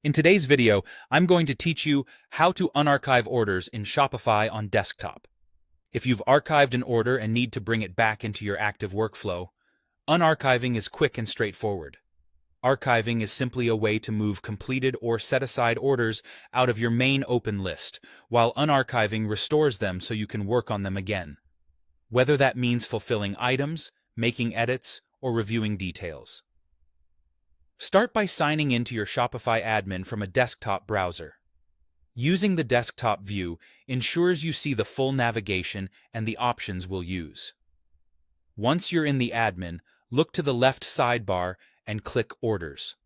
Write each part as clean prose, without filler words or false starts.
In today's video, I'm going to teach you how to unarchive orders in Shopify on desktop. If you've archived an order and need to bring it back into your active workflow, unarchiving is quick and straightforward. Archiving is simply a way to move completed or set-aside orders out of your main open list, while unarchiving restores them so you can work on them again. Whether that means fulfilling items, making edits, or reviewing details. Start by signing into your Shopify admin from a desktop browser. Using the desktop view ensures you see the full navigation and the options we'll use. Once you're in the admin, look to the left sidebar and click Orders.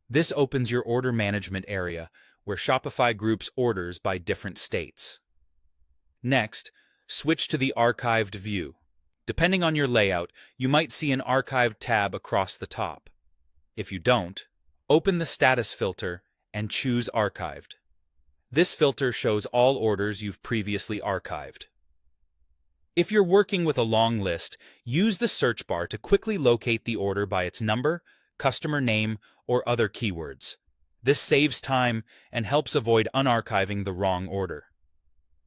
This opens your order management area, where Shopify groups orders by different states. Next, switch to the Archived view. Depending on your layout, you might see an Archived tab across the top. If you don't, open the Status filter and choose Archived. This filter shows all orders you've previously archived. If you're working with a long list, use the search bar to quickly locate the order by its number, customer name, or other keywords. This saves time and helps avoid unarchiving the wrong order.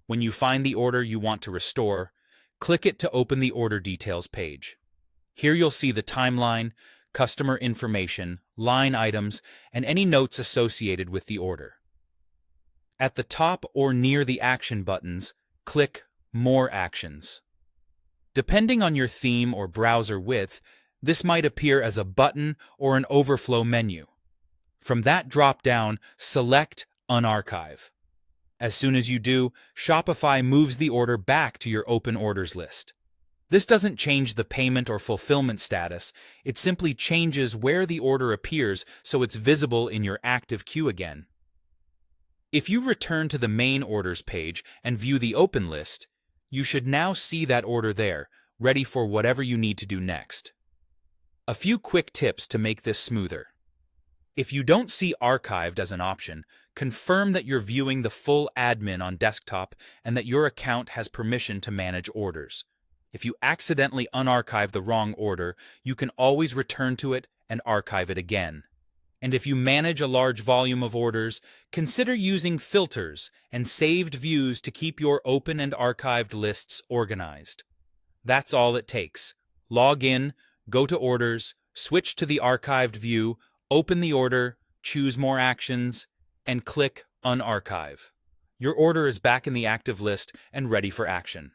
When you find the order you want to restore, click it to open the order details page. Here you'll see the timeline, customer information, line items, and any notes associated with the order. At the top or near the action buttons, click More Actions. Depending on your theme or browser width, this might appear as a button or an overflow menu. From that drop-down, select Unarchive. As soon as you do, Shopify moves the order back to your open orders list. This doesn't change the payment or fulfillment status, it simply changes where the order appears so it's visible in your active queue again. If you return to the main orders page and view the open list, you should now see that order there, ready for whatever you need to do next. A few quick tips to make this smoother. If you don't see Archived as an option, confirm that you're viewing the full admin on desktop and that your account has permission to manage orders. If you accidentally unarchive the wrong order, you can always return to it and archive it again. And if you manage a large volume of orders, consider using filters and saved views to keep your open and archived lists organized. That's all it takes. Log in, go to Orders, switch to the archived view, open the order, choose More Actions, and click Unarchive. Your order is back in the active list and ready for action.